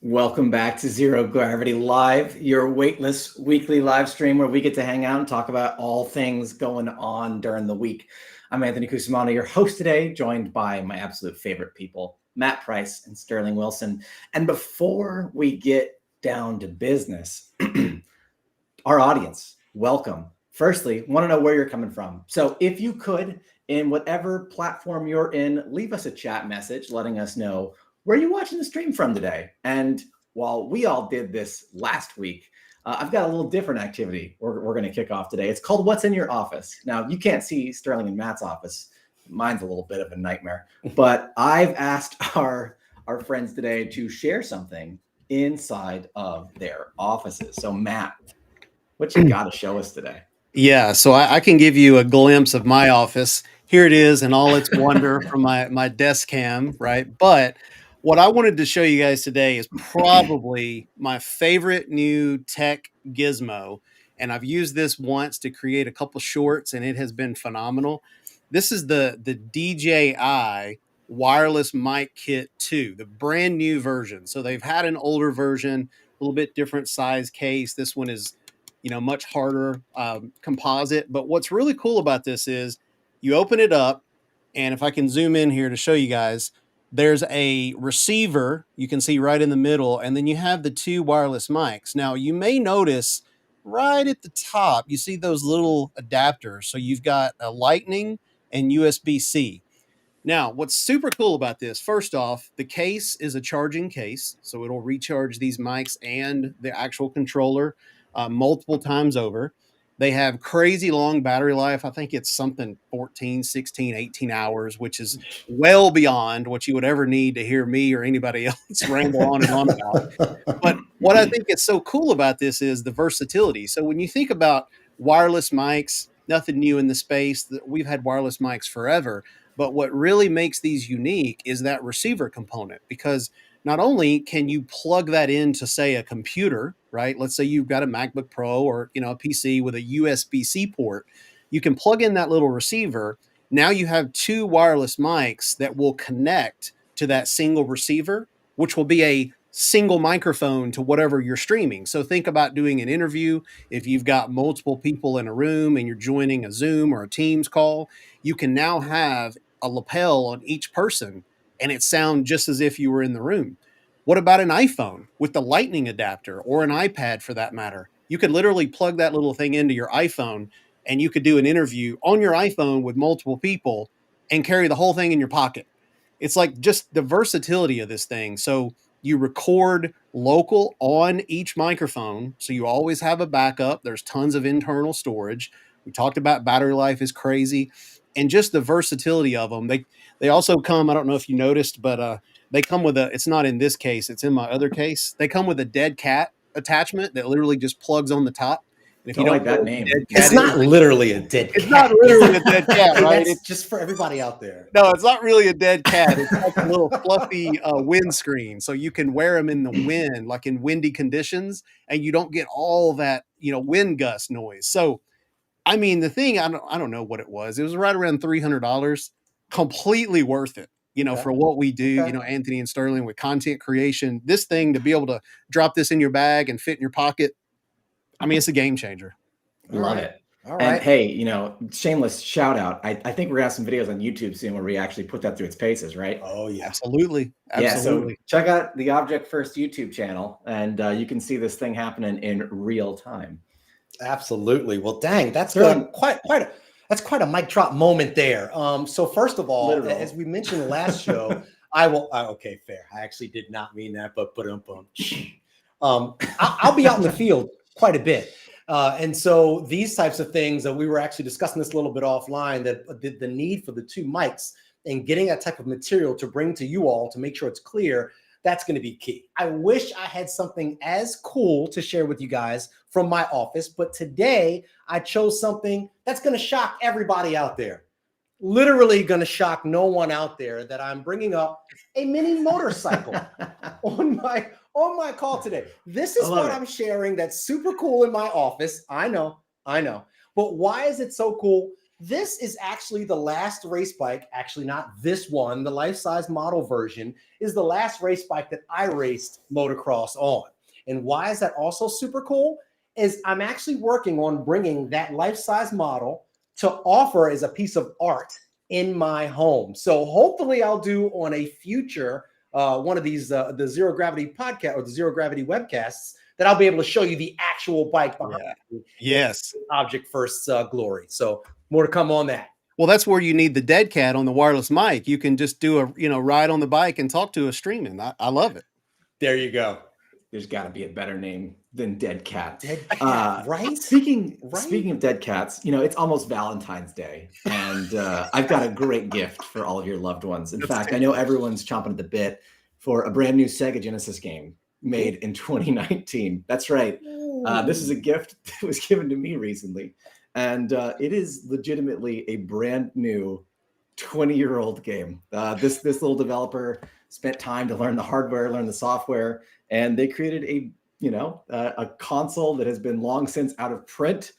Welcome back to Zero Gravity Live, your weightless weekly live stream where we get to hang out and talk about all things going on during the week. I'm Anthony Cusimano, your host today, joined by my absolute favorite people, Matt Price and Sterling Wilson. And before we get down to business, our audience, welcome. Firstly, want to know where you're coming from. So if you could, in whatever platform you're in, leave us a chat message letting us know where are you watching the stream from today. And while we all did this last week, I've got a little different activity we're going to kick off today. It's called What's in Your Office. Now, you can't see Sterling and Matt's office. Mine's a little bit of a nightmare. But I've asked our friends today to share something inside of their offices. So, Matt, what you got to show us today? Yeah, so I can give you a glimpse of my office. Here it is in all its wonder from my desk cam, right? But what I wanted to show you guys today is probably my favorite new tech gizmo. And I've used this once to create a couple shorts, and it has been phenomenal. This is the DJI wireless mic kit 2, the brand new version. So they've had an older version, a little bit different size case. This one is much harder composite. But what's really cool about this is you open it up, and if I can zoom in here to show you guys, there's a receiver you can see right in the middle, and then you have the two wireless mics. Now, you may notice right at the top, you see those little adapters. So you've got a Lightning and USB-C. Now, what's super cool about this, first off, the case is a charging case, so it'll recharge these mics and the actual controller multiple times over. They have crazy long battery life. I think it's something 14, 16, 18 hours, which is well beyond what you would ever need to hear me or anybody else ramble on and on about. But what I think is so cool about this is the versatility. So when you think about wireless mics, nothing new in the space. We've had wireless mics forever. But what really makes these unique is that receiver component, because not only can you plug that into, say, a computer, right? Let's say you've got a MacBook Pro or a PC with a USB-C port. You can plug in that little receiver. Now you have two wireless mics that will connect to that single receiver, which will be a single microphone to whatever you're streaming. So think about doing an interview. If you've got multiple people in a room and you're joining a Zoom or a Teams call, you can now have a lapel on each person and it sounds just as if you were in the room. What about an iPhone with the lightning adapter, or an iPad for that matter? You could literally plug that little thing into your iPhone and you could do an interview on your iPhone with multiple people and carry the whole thing in your pocket. It's like just the versatility of this thing. So you record local on each microphone, so you always have a backup. There's tons of internal storage. We talked about battery life is crazy, and just the versatility of them. They also come. I don't know if you noticed, but they come with a. It's not in this case. It's in my other case. They come with a dead cat attachment that literally just plugs on the top. And if you don't like that name, it's not literally a dead cat. It's not literally a dead cat, right? It's just for everybody out there. No, it's not really a dead cat. It's like a little fluffy windscreen, so you can wear them in the wind, like in windy conditions, and you don't get all that wind gust noise. So, I mean, the thing I don't know what it was. It was right around $300. Completely worth it. For what we do. Okay. Anthony and Sterling with content creation. This thing, to be able to drop this in your bag and fit in your pocket. I mean, it's a game changer. Love it. All right. And hey, shameless shout out. I think we're gonna have some videos on YouTube soon where we actually put that through its paces, right? Oh yeah, absolutely. Yeah, so check out the Object First YouTube channel, and you can see this thing happening in real time. Absolutely. Well, dang, that's quite a mic drop moment there. So first of all, as we mentioned last show, okay, fair. I actually did not mean that, but I'll be out in the field quite a bit. And so these types of things that we were actually discussing this a little bit offline, that the need for the two mics and getting that type of material to bring to you all to make sure it's clear, that's going to be key. I wish I had something as cool to share with you guys from my office, but today I chose something that's going to shock everybody out there. Literally going to shock no one out there, that I'm bringing up a mini motorcycle on my call today. This is what I'm sharing that's super cool in my office. I know. But why is it so cool? This is actually the last race bike, actually not this one, the life-size model version is the last race bike that I raced motocross on. And why is that also super cool? Is I'm actually working on bringing that life-size model to offer as a piece of art in my home. So hopefully I'll do on a future one of these the Zero Gravity podcast or the Zero Gravity webcasts that I'll be able to show you the actual bike behind me. Yes. Object first glory. So more to come on that. Well, that's where you need the dead cat on the wireless mic. You can just do a ride on the bike and talk to us streaming. I love it. There you go. There's got to be a better name than Dead Cat. Dead cat, right? Speaking of dead cats, it's almost Valentine's Day, and I've got a great gift for all of your loved ones. In fact, I know everyone's chomping at the bit for a brand new Sega Genesis game made in 2019. That's right. This is a gift that was given to me recently, and it is legitimately a brand new 20-year-old game. This little developer spent time to learn the hardware, learn the software, and they created a console that has been long since out of print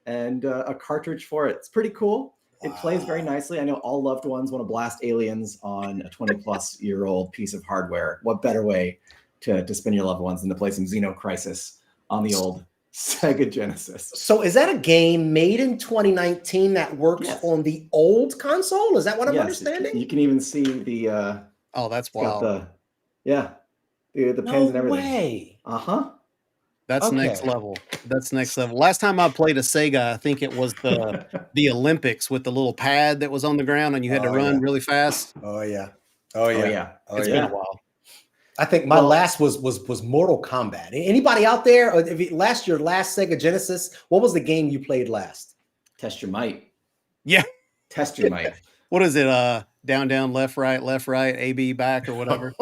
and a cartridge for it. It's pretty cool. It plays very nicely. I know all loved ones want to blast aliens on a 20-plus-year-old piece of hardware. What better way to spend your loved ones than to play some Xenocrisis on the old Sega Genesis? So is that a game made in 2019 that works on the old console? Is that what I'm understanding? You can even see the that's wild. The pins and everything. Way. That's next level. That's next level. Last time I played a Sega, I think it was the Olympics with the little pad that was on the ground and you had to run really fast. It's been a while. I think my last was Mortal Kombat. Anybody out there? Or if your last Sega Genesis, what was the game you played last? Test Your Might. Yeah. Test Your Might. What is it? Down, left, right, AB, back, or whatever.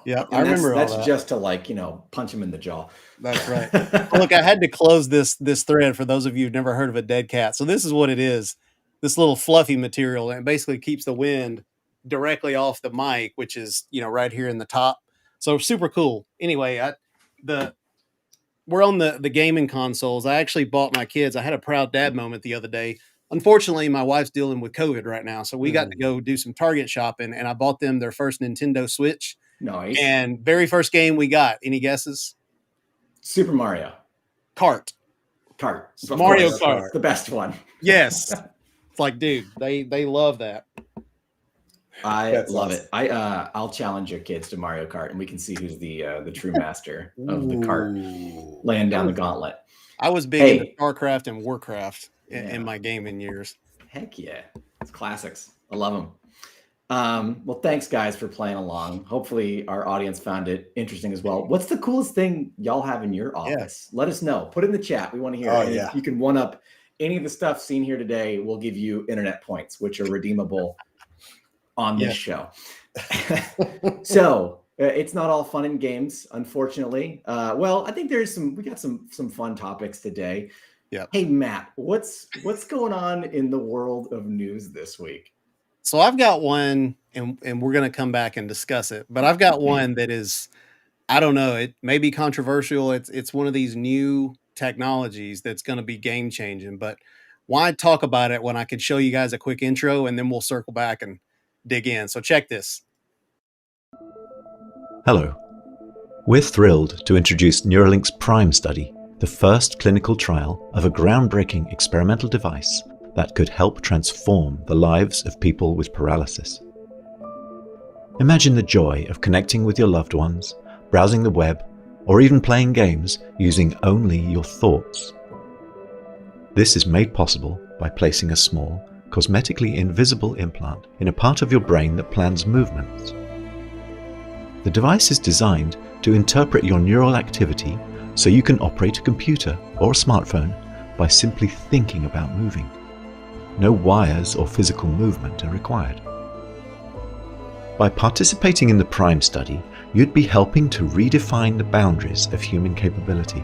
Yeah, I remember that's all that. Just to punch him in the jaw. That's right. Look, I had to close this thread for those of you who've never heard of a dead cat. So this is what it is. This little fluffy material, and it basically keeps the wind directly off the mic, which is right here in the top. So super cool. Anyway, we're on the gaming consoles. I actually bought my kids. I had a proud dad moment the other day. Unfortunately, my wife's dealing with COVID right now, so we got to go do some Target shopping, and I bought them their first Nintendo Switch. Nice. And very first game we got. Any guesses? Super Mario Kart. Mario Kart, the best one. Yes. It's like, dude, they love that. I love it. I'll challenge your kids to Mario Kart, and we can see who's the true master of the kart, laying down the gauntlet. I was big into StarCraft and Warcraft in my gaming years. Heck yeah, it's classics. I love them. Well, thanks guys for playing along. Hopefully our audience found it interesting as well. What's the coolest thing y'all have in your office? Let us know. Put it in the chat. We want to hear it. If you can one up any of the stuff seen here today, we'll give you internet points, which are redeemable on this show. So it's not all fun and games, unfortunately. Well, I think we got some fun topics today. Yeah. Hey Matt, what's going on in the world of news this week? So I've got one, and we're going to come back and discuss it, but I've got one that is, I don't know, it may be controversial. It's one of these new technologies that's going to be game changing, but why talk about it when I could show you guys a quick intro and then we'll circle back and dig in. So check this. Hello. We're thrilled to introduce Neuralink's PRIME study, the first clinical trial of a groundbreaking experimental device that could help transform the lives of people with paralysis. Imagine the joy of connecting with your loved ones, browsing the web, or even playing games using only your thoughts. This is made possible by placing a small, cosmetically invisible implant in a part of your brain that plans movements. The device is designed to interpret your neural activity so you can operate a computer or a smartphone by simply thinking about moving. No wires or physical movement are required. By participating in the PRIME study, you'd be helping to redefine the boundaries of human capability.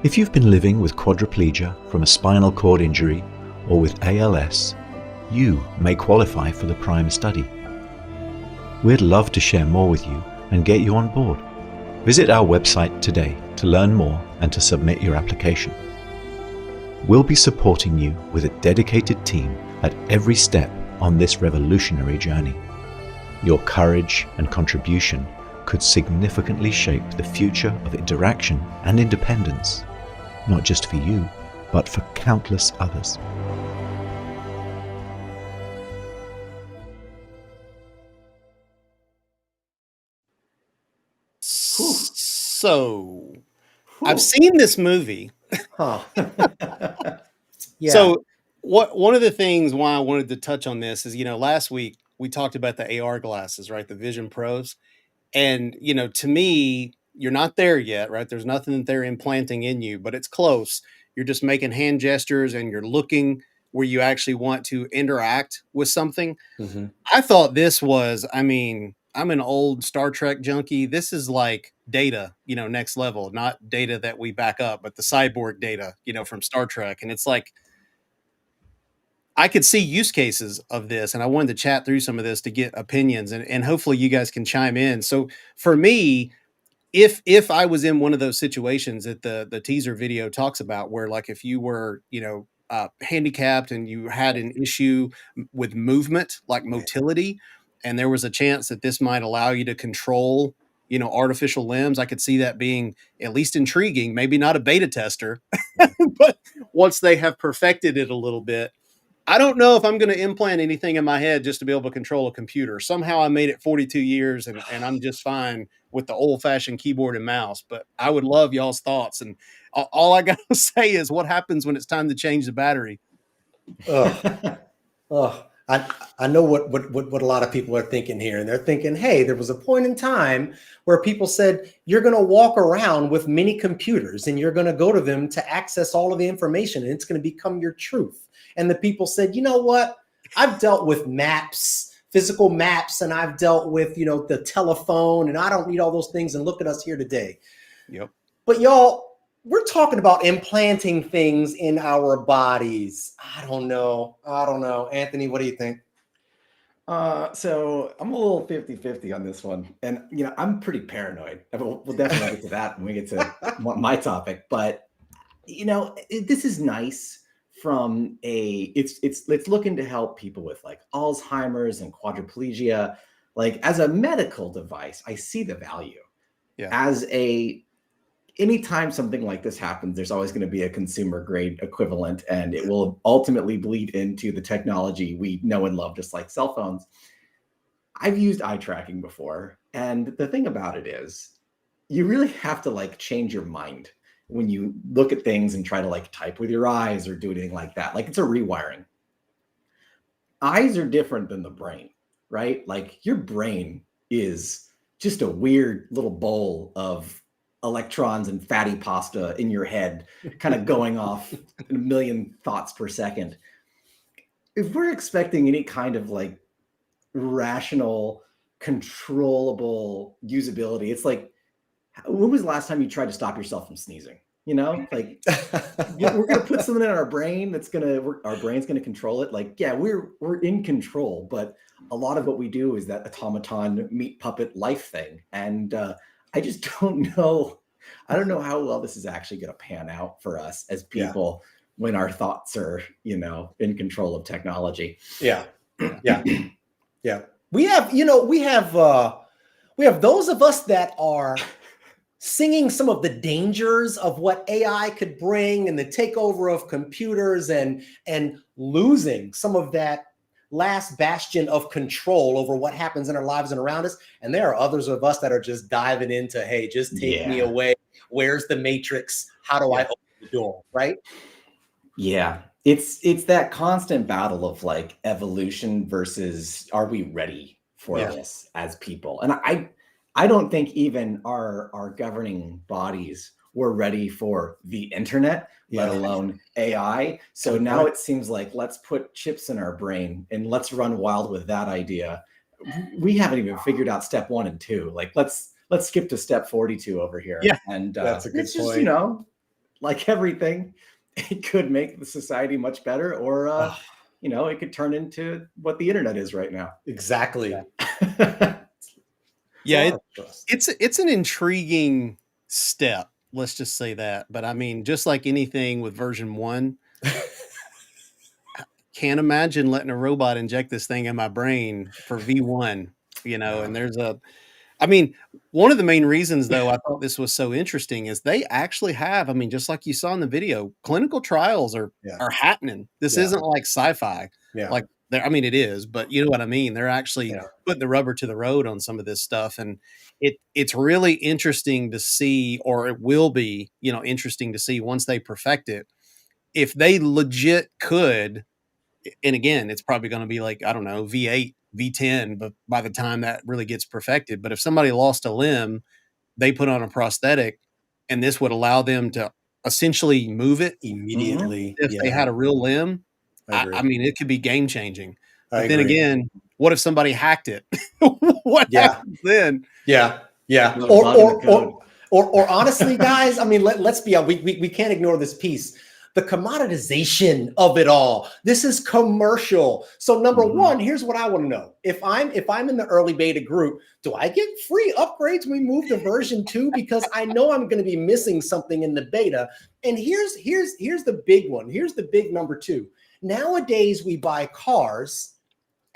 If you've been living with quadriplegia from a spinal cord injury or with ALS, you may qualify for the PRIME study. We'd love to share more with you and get you on board. Visit our website today to learn more and to submit your application. We'll be supporting you with a dedicated team at every step on this revolutionary journey. Your courage and contribution could significantly shape the future of interaction and independence, not just for you, but for countless others. So I've Whew. seen this movie. Huh. Yeah. So one of the things why I wanted to touch on this is, last week we talked about the AR glasses, right? The Vision Pros. And, to me, you're not there yet, right? There's nothing that they're implanting in you, but it's close. You're just making hand gestures and you're looking where you actually want to interact with something. Mm-hmm. I thought this was, I'm an old Star Trek junkie. This is like data, next level, not data that we back up, but the cyborg data, from Star Trek. And it's like, I could see use cases of this, and I wanted to chat through some of this to get opinions, and hopefully you guys can chime in. So for me, if I was in one of those situations that the teaser video talks about, where like if you were, handicapped and you had an issue with movement, like motility, and there was a chance that this might allow you to control, artificial limbs, I could see that being at least intriguing, maybe not a beta tester, but once they have perfected it a little bit, I don't know if I'm going to implant anything in my head just to be able to control a computer. Somehow I made it 42 years and I'm just fine with the old fashioned keyboard and mouse, but I would love y'all's thoughts. And all I got to say is what happens when it's time to change the battery. Ugh. Ugh. I know what a lot of people are thinking here, and they're thinking, hey, there was a point in time where people said you're going to walk around with mini computers and you're going to go to them to access all of the information and it's going to become your truth. And the people said, you know what? I've dealt with maps, physical maps, and I've dealt with, the telephone, and I don't need all those things. And look at us here today. Yep. But y'all, we're talking about implanting things in our bodies. I don't know. Anthony, what do you think? So I'm a little 50-50 on this one. And, I'm pretty paranoid. We'll definitely get to that when we get to my topic. But, this is nice from it's looking to help people with like Alzheimer's and quadriplegia. Like as a medical device, I see the value. Yeah. Anytime something like this happens, there's always going to be a consumer grade equivalent, and it will ultimately bleed into the technology we know and love, just like cell phones. I've used eye tracking before, and the thing about it is you really have to like change your mind when you look at things and try to like type with your eyes or do anything like that. Like it's a rewiring. Eyes are different than the brain, right? Like your brain is just a weird little bowl of electrons and fatty pasta in your head, kind of going off a million thoughts per second. If we're expecting any kind of like rational, controllable usability, it's like, when was the last time you tried to stop yourself from sneezing? Like we're going to put something in our brain our brain's going to control it. Like, yeah, we're in control, but a lot of what we do is that automaton meat puppet life thing. And I just don't know. I don't know how well this is actually going to pan out for us as people when our thoughts are, in control of technology. Yeah. We have those of us that are singing some of the dangers of what AI could bring and the takeover of computers and losing some of that last bastion of control over what happens in our lives and around us. And there are others of us that are just diving into, hey, just take me away. Where's the matrix? How do I open the door? Right? Yeah. It's that constant battle of like evolution versus are we ready for this as people? And I don't think even our governing bodies were ready for the internet, let alone AI. So now it seems like let's put chips in our brain and let's run wild with that idea. We haven't even figured out step 1 and 2. Like let's skip to step 42 over here. Yeah, and that's a good it's point. just, like everything, it could make the society much better, or it could turn into what the internet is right now. Exactly. Yeah, it's an intriguing step. Let's just say that. But I mean, just like anything with version 1, can't imagine letting a robot inject this thing in my brain for V1, and I mean, one of the main reasons though I thought this was so interesting is they actually have, I mean, just like you saw in the video, clinical trials Yeah. are happening. This Yeah. isn't like sci-fi. Yeah. Like I mean, it is, but you know what I mean? They're actually Yeah. putting the rubber to the road on some of this stuff. And it's really interesting to see, or it will be, interesting to see once they perfect it, if they legit could. And again, it's probably going to be like, I don't know, V8, V10, but by the time that really gets perfected. But if somebody lost a limb, they put on a prosthetic, and this would allow them to essentially move it Immediately. if they had a real limb. I agree. I mean, it could be game changing. I But then agree. again, what if somebody hacked it? What Yeah. happens then? Yeah. Yeah. Another bug in the code. Or honestly, guys, I mean, let's be honest. We can't ignore this piece. The commoditization of it all. This is commercial. So number one, here's what I want to know. If I'm in the early beta group, do I get free upgrades when we move to version 2? Because I know I'm going to be missing something in the beta. And here's the big one. Here's the big number 2. Nowadays, we buy cars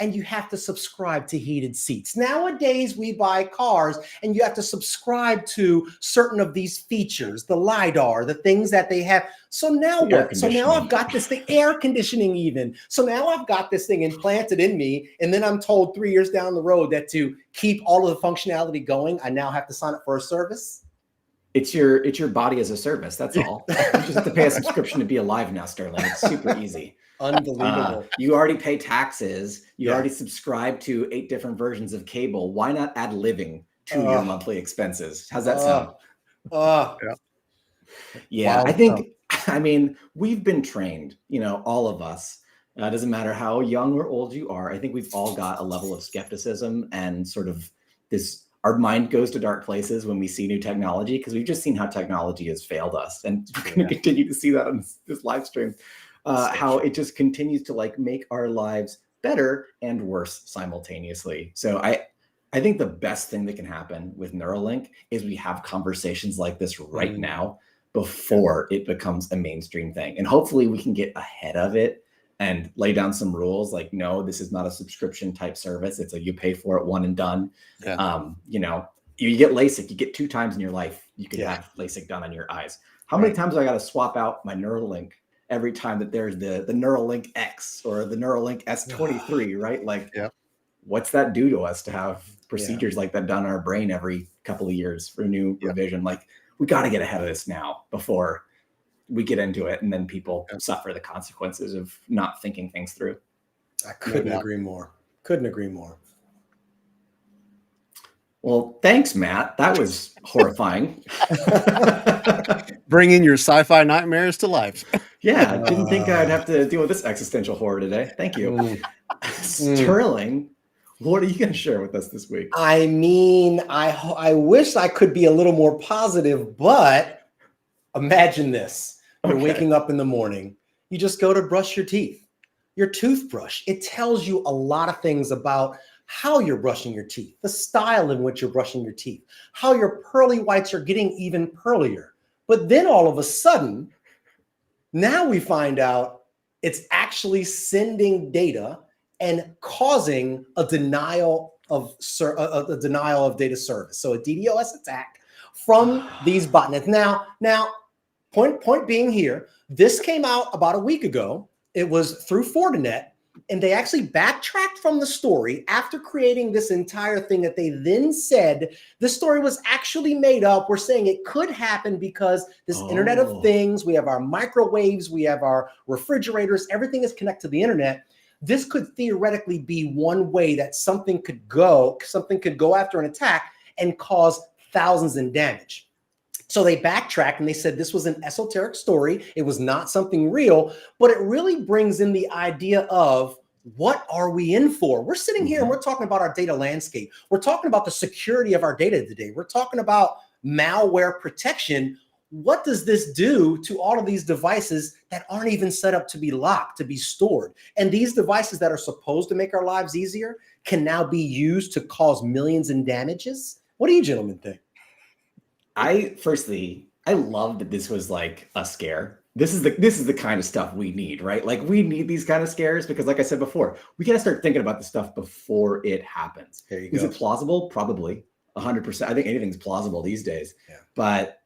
and you have to subscribe to heated seats. Nowadays, we buy cars and you have to subscribe to certain of these features, the LiDAR, the things that they have. So now what? So now I've got this thing, air conditioning even. So now I've got this thing implanted in me. And then I'm told 3 years down the road that to keep all of the functionality going, I now have to sign up for a service. It's your body as a service. That's all. You just have to pay a subscription to be alive now, Sterling. It's super easy. Unbelievable. You already pay taxes. You already subscribe to 8 different versions of cable. Why not add living to your monthly expenses? How's that sound? Yeah, I think, I mean, we've been trained, all of us. It doesn't matter how young or old you are. I think we've all got a level of skepticism and sort of this, our mind goes to dark places when we see new technology because we've just seen how technology has failed us. And we're going to continue to see that on this live stream. How it just continues to make our lives better and worse simultaneously. So I think the best thing that can happen with Neuralink is we have conversations like this right now before it becomes a mainstream thing. And hopefully we can get ahead of it and lay down some rules like, no, this is not a subscription type service. It's you pay for it one and done. Yeah. You get LASIK, you get 2 times in your life, you could have LASIK done on your eyes. How many times do I got to swap out my Neuralink every time that there's the Neuralink X or the Neuralink S23, right? What's that do to us to have procedures like that done on our brain every couple of years for new revision? We got to get ahead of this now before we get into it. And then people suffer the consequences of not thinking things through. I couldn't agree more. Couldn't agree more. Well, thanks, Matt. That was horrifying. Bringing your sci-fi nightmares to life. Yeah, didn't think I'd have to deal with this existential horror today. Thank you. Sterling, what are you going to share with us this week? I mean, I wish I could be a little more positive, but imagine this. You're waking up in the morning. You just go to brush your teeth. Your toothbrush, it tells you a lot of things about how you're brushing your teeth, the style in which you're brushing your teeth, how your pearly whites are getting even pearlier. But then all of a sudden, now we find out it's actually sending data and causing a denial of data service. So a DDoS attack from these botnets. Now, point being here, this came out about a week ago. It was through Fortinet, and they actually backtracked from the story after creating this entire thing that they then said this story was actually made up. We're saying it could happen because this Internet of Things, we have our microwaves, we have our refrigerators, everything is connected to the internet. This could theoretically be one way that something could go after an attack and cause thousands in damage. So they backtracked and they said this was an esoteric story. It was not something real, but it really brings in the idea of what are we in for? We're sitting here and we're talking about our data landscape. We're talking about the security of our data today. We're talking about malware protection. What does this do to all of these devices that aren't even set up to be locked, to be stored? And these devices that are supposed to make our lives easier can now be used to cause millions in damages. What do you gentlemen think? Firstly, I love that this was like a scare. This is the kind of stuff we need, right? Like we need these kind of scares because, like I said before, we got to start thinking about the stuff before it happens. There you Is go. it plausible? Probably 100%. I think anything's plausible these days. Yeah. But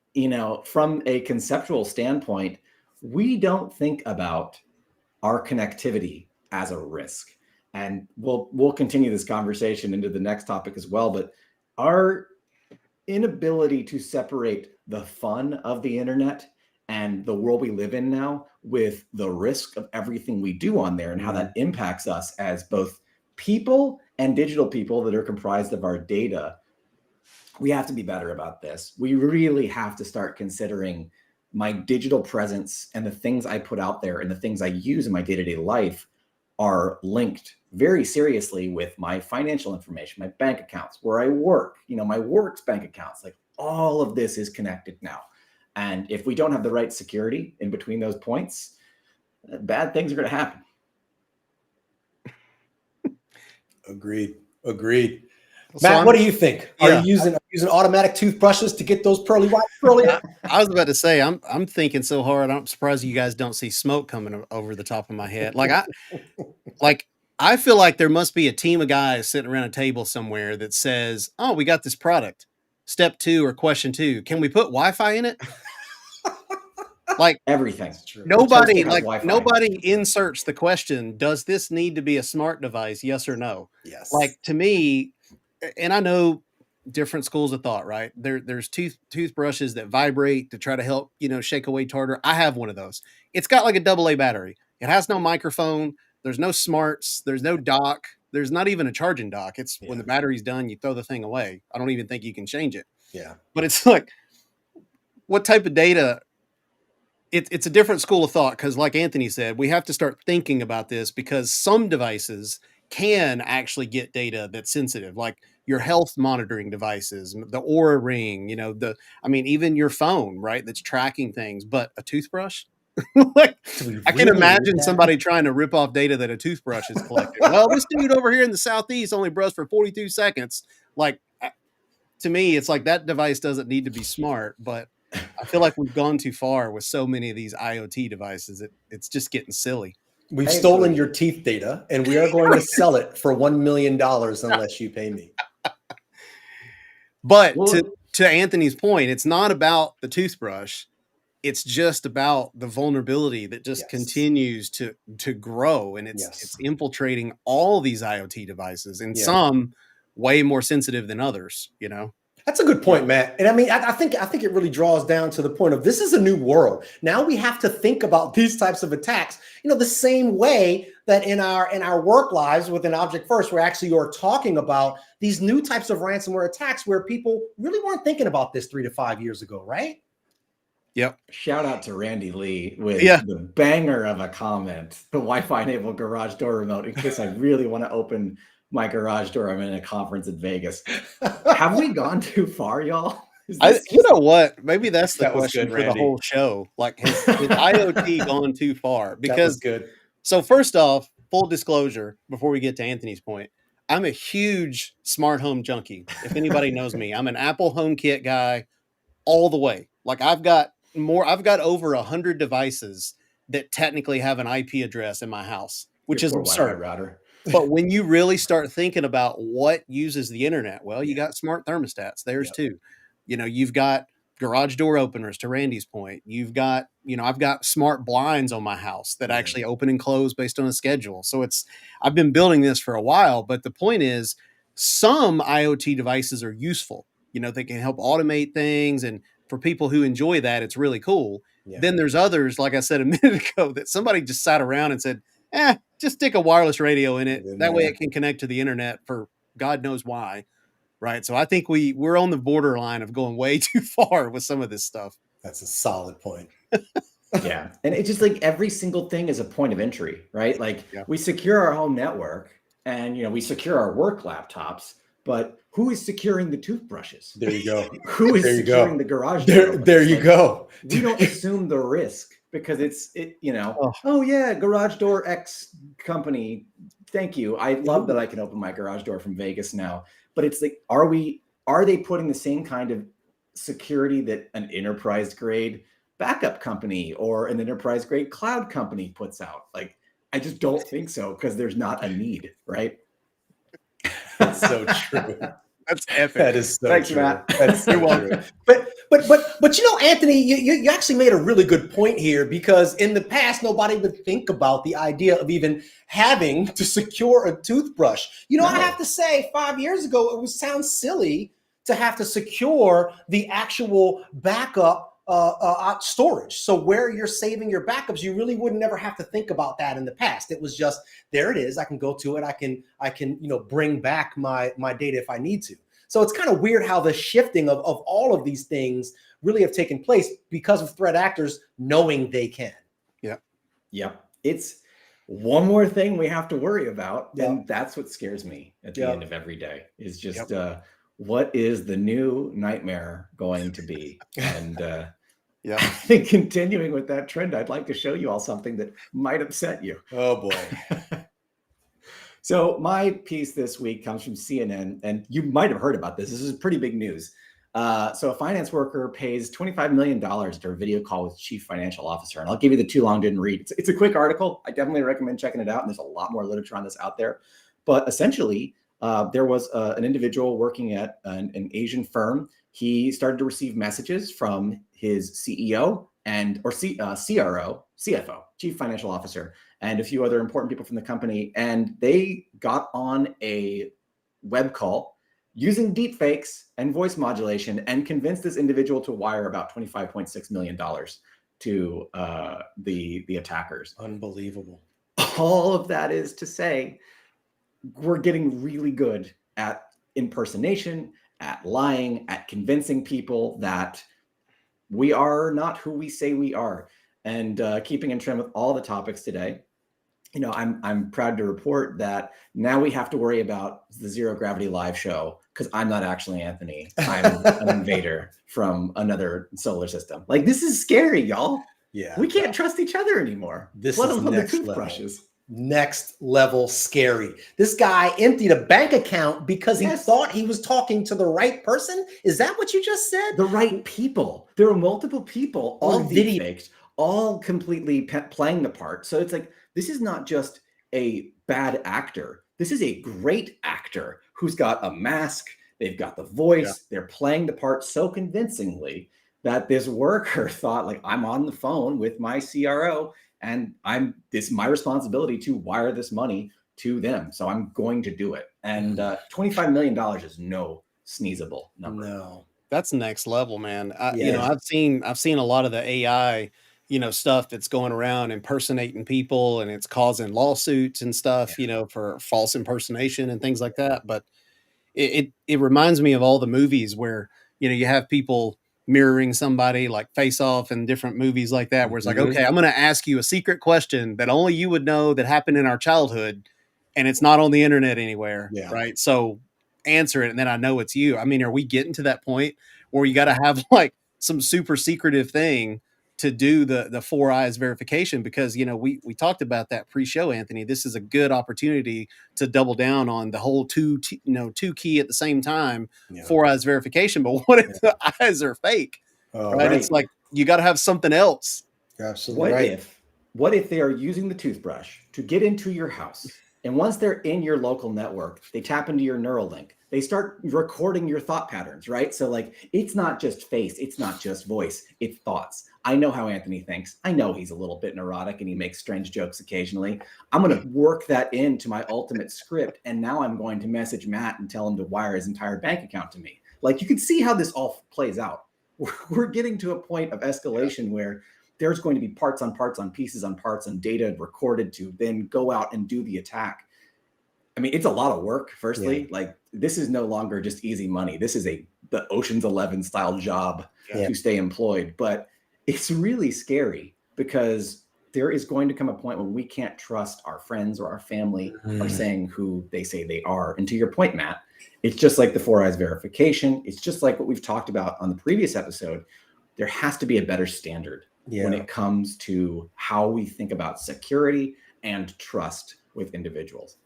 from a conceptual standpoint, we don't think about our connectivity as a risk. And we'll continue this conversation into the next topic as well. But our inability to separate the fun of the internet and the world we live in now with the risk of everything we do on there and how that impacts us as both people and digital people that are comprised of our data. We have to be better about this. We really have to start considering my digital presence and the things I put out there and the things I use in my day-to-day life are linked very seriously with my financial information, my bank accounts, where I work, my work's bank accounts. Like all of this is connected now. And if we don't have the right security in between those points, bad things are going to happen. Agreed. So Matt, what do you think? Are you using automatic toothbrushes to get those pearly white? I was about to say, I'm thinking so hard. I'm surprised you guys don't see smoke coming over the top of my head. I feel like there must be a team of guys sitting around a table somewhere that says, "Oh, we got this product. Step 2 or question 2. Can we put Wi-Fi in it?" Like everything. Nobody inserts the question, does this need to be a smart device? Yes or no? Yes. Like to me, and I know different schools of thought, right? There's toothbrushes that vibrate to try to help, shake away tartar. I have one of those. It's got like a AA battery. It has no microphone. There's no smarts. There's no dock. There's not even a charging dock. It's when the battery's done, you throw the thing away. I don't even think you can change it. Yeah. But it's like, what type of data? It's a different school of thought because, like Anthony said, we have to start thinking about this because some devices can actually get data that's sensitive, like your health monitoring devices, the Aura Ring, even your phone, right? That's tracking things. But a toothbrush, I can imagine somebody trying to rip off data that a toothbrush is collecting. Well, this dude over here in the Southeast only brushed for 42 seconds. Like, to me, it's like that device doesn't need to be smart, but I feel like we've gone too far with so many of these IoT devices. It's just getting silly. We've stolen your teeth data, and we are going to sell it for $1 million unless you pay me. But to Anthony's point, it's not about the toothbrush. It's just about the vulnerability that just continues to grow, and it's infiltrating all these IoT devices, and some way more sensitive than others. That's a good point, Matt. And I think it really draws down to the point of this is a new world. Now we have to think about these types of attacks, the same way that in our work lives within Object First, we're actually talking about these new types of ransomware attacks where people really weren't thinking about this 3 to 5 years ago, right? Yep. Shout out to Randy Lee with the banger of a comment, the Wi-Fi enabled garage door remote, in case I really want to open my garage door. I'm in a conference in Vegas. Have we gone too far, y'all? You know what? Maybe that's the question good, for the whole show. Like, has IoT gone too far? Because that was good. So first off, full disclosure, before we get to Anthony's point, I'm a huge smart home junkie. If anybody knows me, I'm an Apple HomeKit guy all the way. Like I've got over 100 devices that technically have an IP address in my house, which is absurd. Router. But when you really start thinking about what uses the internet, well, you got smart thermostats. There's too. You've got garage door openers, to Randy's point. You've got, I've got smart blinds on my house that actually open and close based on a schedule. So I've been building this for a while, but the point is some IoT devices are useful. They can help automate things. And for people who enjoy that, it's really cool. Yeah. Then there's others, like I said a minute ago, that somebody just sat around and said, just stick a wireless radio in it. That way it can connect to the internet for God knows why. Right. So I think we're on the borderline of going way too far with some of this stuff. That's a solid point. Yeah. And it's just like every single thing is a point of entry, right? Like we secure our home network and, we secure our work laptops, but who is securing the toothbrushes? There you go. Who is securing the garage door? There you go. We don't assume the risk because garage door X company. Thank you. I love that I can open my garage door from Vegas now. But it's like, are they putting the same kind of security that an enterprise grade backup company or an enterprise grade cloud company puts out. Like, I just don't think so, because there's not a need, right? That's so true. That's epic. That is so Thanks, true. Matt. That's so true. But you know, Anthony, you actually made a really good point here, because in the past, nobody would think about the idea of even having to secure a toothbrush. You know, No. I have to say, 5 years ago, it would sound silly to have to secure the actual backup storage. So where you're saving your backups, you really would never have to think about that in the past. It was just, there it is. I can go to it. I can bring back my data if I need to. So it's kind of weird how the shifting of all of these things really have taken place because of threat actors knowing they can. Yep. It's one more thing we have to worry about. Yep. And that's what scares me at the Yep. end of every day, is just what is the new nightmare going to be? And I think, continuing with that trend, I'd like to show you all something that might upset you. Oh boy. So my piece this week comes from CNN, and you might have heard about this. This is pretty big news. So a finance worker pays $25 million to a video call with chief financial officer. And I'll give you the too long didn't read. It's a quick article. I definitely recommend checking it out. And there's a lot more literature on this out there. But essentially, there was an individual working at an Asian firm. He started to receive messages from his CEO or CRO, CFO, chief financial officer, and a few other important people from the company. And they got on a web call using deepfakes and voice modulation and convinced this individual to wire about $25.6 million to the attackers. Unbelievable. All of that is to say, we're getting really good at impersonation, at lying, at convincing people that we are not who we say we are. And keeping in trend with all the topics today, you know, I'm proud to report that now we have to worry about the Zero Gravity Live show, because I'm not actually Anthony. I'm an invader from another solar system. Like, this is scary, y'all. Yeah. We can't trust each other anymore. This Let is alone the next toothbrushes. Next level scary. This guy emptied a bank account because he thought he was talking to the right person. Is that what you just said? The right people. There were multiple people, all deepfaked, all completely playing the part. So it's like, this is not just a bad actor. This is a great actor who's got a mask. They've got the voice. They're playing the part so convincingly that this worker thought, like, I'm on the phone with my CRO, and it's my responsibility to wire this money to them. So I'm going to do it. And $25 million is no sneezable number. No, that's next level, man. You know, I've seen a lot of the AI, stuff that's going around impersonating people, and it's causing lawsuits and stuff, for false impersonation and things like that. But it reminds me of all the movies where, you have people mirroring somebody, like Face Off and different movies like that, where it's like, okay, I'm going to ask you a secret question that only you would know, that happened in our childhood, and it's not on the internet anywhere. Right. So answer it, and then I know it's you. I mean, are we getting to that point where you got to have like some super secretive thing to do the four eyes verification? Because, we talked about that pre-show, Anthony. This is a good opportunity to double down on the whole two key at the same time, four eyes verification. But what if the eyes are fake? Right? It's like, you got to have something else. Absolutely. What if they are using the toothbrush to get into your house? And once they're in your local network, they tap into your neural link. They start recording your thought patterns, right? So like, it's not just face, it's not just voice, it's thoughts. I know how Anthony thinks. I know he's a little bit neurotic and he makes strange jokes occasionally. I'm going to work that into my ultimate script. And now I'm going to message Matt and tell him to wire his entire bank account to me. Like, you can see how this all plays out. We're getting to a point of escalation where there's going to be parts on parts on pieces on parts and data recorded to then go out and do the attack. I mean, it's a lot of work, firstly. Like, this is no longer just easy money. This is the Ocean's 11 style job to stay employed. But it's really scary, because there is going to come a point when we can't trust our friends or our family are saying who they say they are. And to your point, Matt, it's just like the four eyes verification. It's just like what we've talked about on the previous episode. There has to be a better standard when it comes to how we think about security and trust with individuals.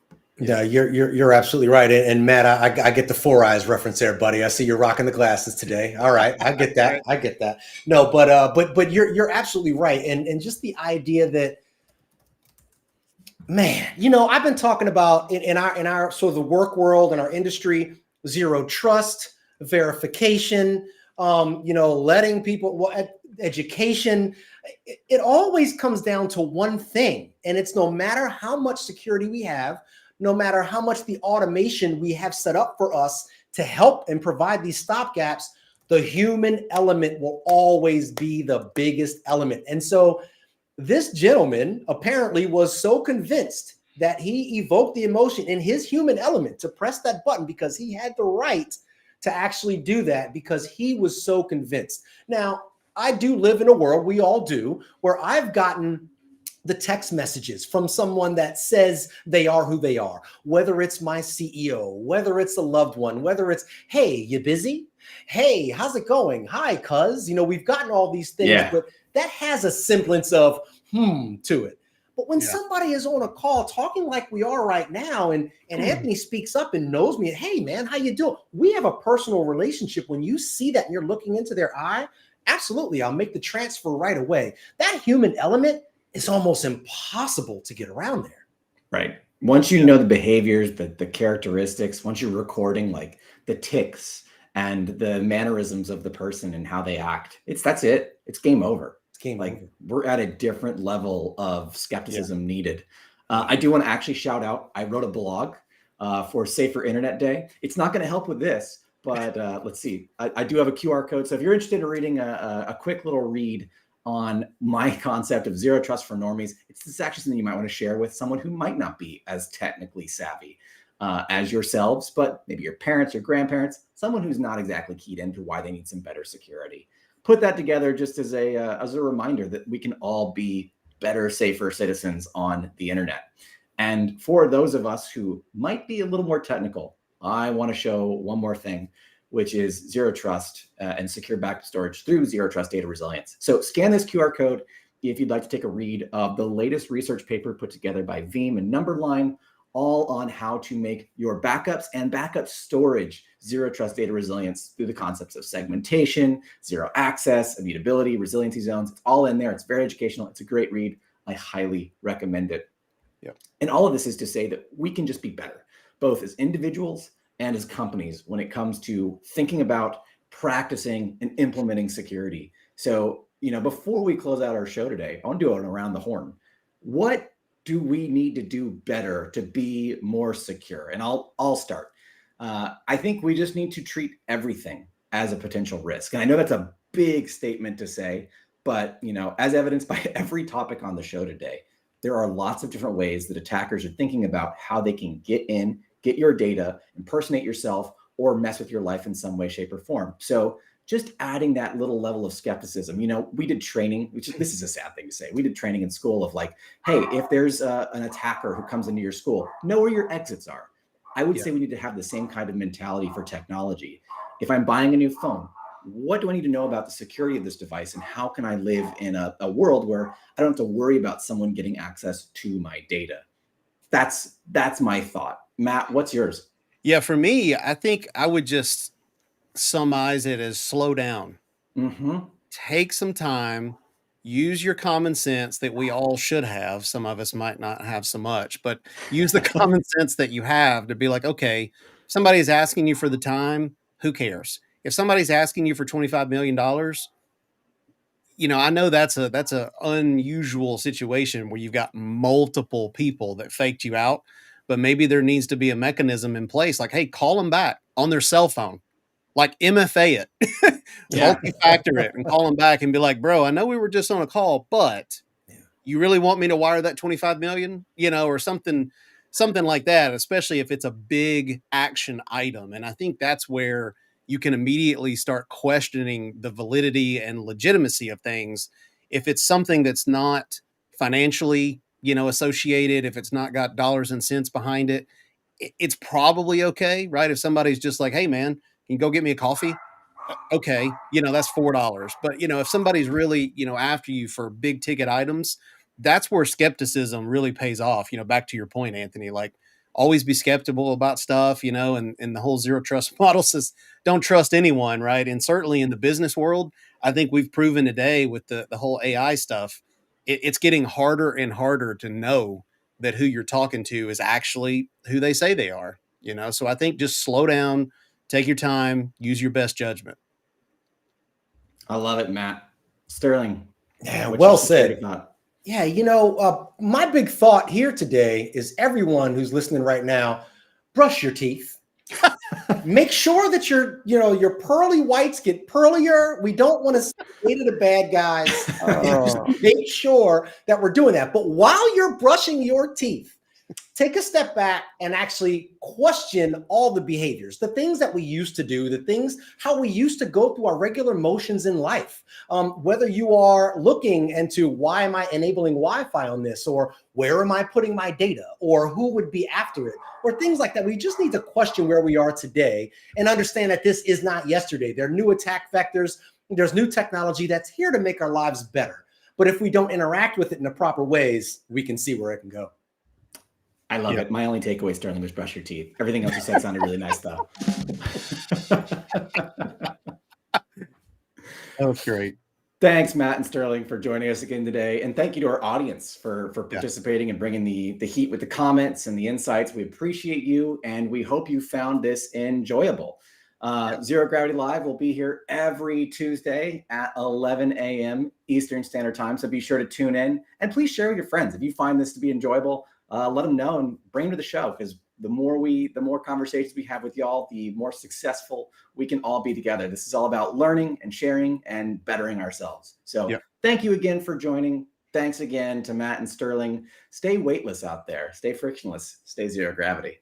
Yeah, you're absolutely right. And Matt, I get the four eyes reference there, buddy. I see you're rocking the glasses today. All right, I get that. Right. I get that. No, but you're absolutely right. And just the idea that, man, I've been talking about in our sort of the work world and our industry, zero trust, verification, letting people, education. It always comes down to one thing, and it's no matter how much security we have, no matter how much the automation we have set up for us to help and provide these stopgaps, the human element will always be the biggest element. And so this gentleman apparently was so convinced that he evoked the emotion in his human element to press that button because he had the right to actually do that because he was so convinced. Now, I do live in a world, we all do, where I've gotten the text messages from someone that says they are who they are, whether it's my CEO, whether it's a loved one, whether it's, hey, you busy? Hey, how's it going? Hi, cuz. We've gotten all these things, but that has a semblance of to it. But when somebody is on a call talking like we are right now, and Anthony speaks up and knows me, hey man, how you doing? We have a personal relationship. When you see that and you're looking into their eye, absolutely, I'll make the transfer right away. That human element is almost impossible to get around there. Right. Once you know the behaviors, the characteristics, once you're recording like the tics and the mannerisms of the person and how they act, that's it. It's game over. We're at a different level of skepticism needed. I do want to actually shout out, I wrote a blog for Safer Internet Day. It's not going to help with this, but let's see. I do have a QR code. So if you're interested in reading a quick little read on my concept of zero trust for normies, it's actually something you might want to share with someone who might not be as technically savvy as yourselves, but maybe your parents or grandparents, someone who's not exactly keyed into why they need some better security. Put that together just as a reminder that we can all be better, safer citizens on the internet. And for those of us who might be a little more technical, I want to show one more thing, which is zero trust and secure backup storage through zero trust data resilience. So scan this QR code if you'd like to take a read of the latest research paper put together by Veeam and Numberline, all on how to make your backups and backup storage zero trust data resilience through the concepts of segmentation, zero access, immutability, resiliency zones. It's all in there. It's very educational. It's a great read. I highly recommend it. Yep. And all of this is to say that we can just be better, both as individuals and as companies when it comes to thinking about practicing and implementing security. So, before we close out our show today, I want to do it around the horn. What do we need to do better to be more secure? And I'll start. I think we just need to treat everything as a potential risk. And I know that's a big statement to say, but as evidenced by every topic on the show today, there are lots of different ways that attackers are thinking about how they can get in, get your data, impersonate yourself, or mess with your life in some way, shape, or form. So just adding that little level of skepticism. We did training, this is a sad thing to say. We did training in school of like, hey, if there's an attacker who comes into your school, know where your exits are. I would say we need to have the same kind of mentality for technology. If I'm buying a new phone, what do I need to know about the security of this device, and how can I live in a world where I don't have to worry about someone getting access to my data? That's my thought. Matt, what's yours? Yeah, for me, I think I would just summarize it as slow down. Take some time, use your common sense that we all should have. Some of us might not have so much, but use the common sense that you have to be like, okay, somebody's asking you for the time, who cares? If somebody's asking you for $25 million, I know that's a unusual situation where you've got multiple people that faked you out, but maybe there needs to be a mechanism in place. Like, hey, call them back on their cell phone, like MFA it, multi-factor it, and call them back and be like, bro, I know we were just on a call, but you really want me to wire that 25 million, or something like that, especially if it's a big action item. And I think that's where you can immediately start questioning the validity and legitimacy of things. If it's something that's not financially, associated, if it's not got dollars and cents behind it, it's probably okay, right? If somebody's just like, hey man, can you go get me a coffee? Okay, that's $4. But if somebody's really, after you for big ticket items, that's where skepticism really pays off. Back to your point, Anthony, like always be skeptical about stuff, and the whole zero trust model says don't trust anyone, right? And certainly in the business world, I think we've proven today with the whole AI stuff, it's getting harder and harder to know that who you're talking to is actually who they say they are, So I think just slow down, take your time, use your best judgment. I love it, Matt. Sterling. Yeah, what's well your security said. thought? Yeah, my big thought here today is everyone who's listening right now, brush your teeth. Make sure that your pearly whites get pearlier. We don't want to say to the bad guys. Just make sure that we're doing that. But while you're brushing your teeth, take a step back and actually question all the behaviors, the things that we used to do, how we used to go through our regular motions in life. Whether you are looking into why am I enabling Wi-Fi on this, or where am I putting my data, or who would be after it, or things like that. We just need to question where we are today and understand that this is not yesterday. There are new attack vectors. There's new technology that's here to make our lives better. But if we don't interact with it in the proper ways, we can see where it can go. I love it. My only takeaway, Sterling, was brush your teeth. Everything else you said sounded really nice, though. That was great. Thanks, Matt and Sterling, for joining us again today. And thank you to our audience for participating and bringing the heat with the comments and the insights. We appreciate you, and we hope you found this enjoyable. Zero Gravity Live will be here every Tuesday at 11 a.m. Eastern Standard Time. So be sure to tune in, and please share with your friends. If you find this to be enjoyable, let them know and bring them to the show, because the more conversations we have with y'all, the more successful we can all be together. This is all about learning and sharing and bettering ourselves. So Thank you again for joining. Thanks again to Matt and Sterling. Stay weightless out there. Stay frictionless. Stay zero gravity.